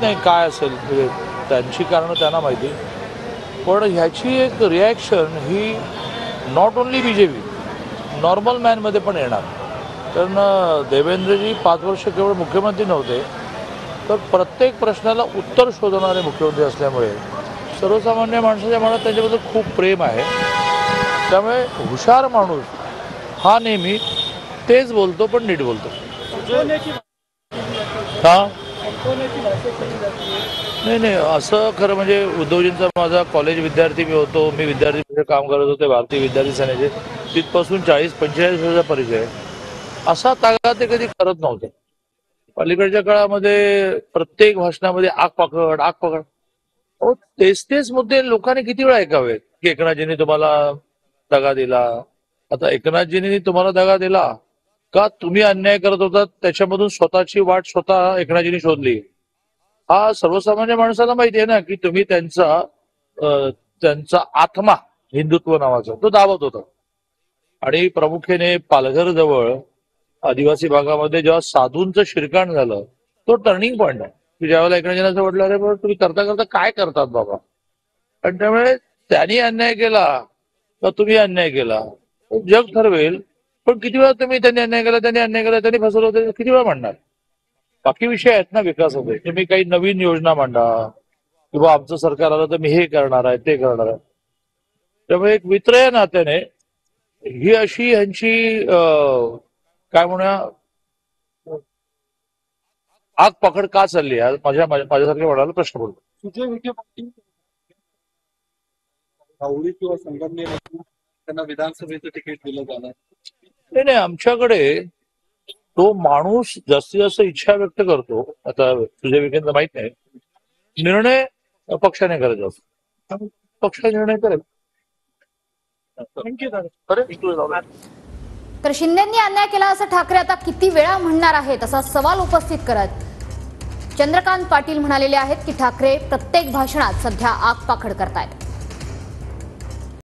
नाही काय असेल, म्हणजे त्यांची कारणं त्यांना माहिती. पण ह्याची एक रिॲक्शन ही नॉट ओन्ली BJP, नॉर्मल मॅनमध्ये पण येणार. कारण देवेंद्रजी 5 वर्ष केवळ मुख्यमंत्री नव्हते, तर प्रत्येक प्रश्नाला उत्तर शोधणारे मुख्यमंत्री असल्यामुळे सर्वसामान्य माणसाच्या मनात त्यांच्याबद्दल खूप प्रेम आहे. त्यामुळे हुशार माणूस हा नेहमी तेच बोलतो, पण नीट बोलतो. हां नाही असं खरं म्हणजे उद्धवजींचा माझा कॉलेज विद्यार्थी मी होतो, मी विद्यार्थी काम करत होते भारतीय विद्यार्थी सेनेचे, तिथपासून 40-45 वर्षाचा परिचय आहे. असा तागा ते कधी करत नव्हते. पलीकडच्या काळामध्ये प्रत्येक भाषणामध्ये आग पकड आग पकड. अहो तेच मुद्दे लोकांनी किती वेळा ऐकावेत की एकनाथजींनी तुम्हाला दगा दिला. आता एकनाथजींनी तुम्हाला दगा दिला का तुम्ही अन्याय करत होता, त्याच्यामधून स्वतःची वाट स्वतः एकनाथजींनी शोधली. हा सर्वसामान्य माणसाला माहिती आहे ना की तुम्ही त्यांचा आत्मा हिंदुत्व नावाचा तो दावत होता. आणि प्रामुख्याने पालघर जवळ आदिवासी भागामध्ये जेव्हा साधूंचं शिरकाण झालं, तो टर्निंग पॉईंट आहे की ज्यावेळेला एकनाथजींना असं वाटलं अरे पण तुम्ही करता करता काय करतात बाबा. आणि त्यामुळे त्यांनी अन्याय केला का तुम्ही अन्याय केला, जग ठरवेल. पण किती वेळा त्यांनी अन्याय केला, त्यांनी फसवलं होतं, किती वेळा म्हणणार. बाकी विषय आहेत ना विकासाचे, तुम्ही काही नवीन योजना मांडा किंवा आमचं सरकार आलं तर मी हे करणार आहे ते करणार आहे. त्यामुळे एक मित्र या नात्याने ही अशी ह्यांची काय म्हणूया आग पकड का चालली आहे माझ्यासारख्या वडिलांना प्रश्न पडतो. सुजय विखे पाटील आवडी किंवा संघटनेमधून त्यांना विधानसभेचं तिकीट दिलं जाणार नाही आमच्याकडे तो माणूस जास्तीत जास्त इच्छा व्यक्त करतो. आता सुजय विखेंना माहित नाही, निर्णय पक्षाने करायचा असतो, पक्ष निर्णय करेल. तर शिंदेंनी अन्याय केला असं ठाकरे आता किती वेळा म्हणणार आहेत असा सवाल उपस्थित करत चंद्रकांत पाटील म्हणालेले आहेत की ठाकरे प्रत्येक भाषणात सध्या आग पाखड करतायत.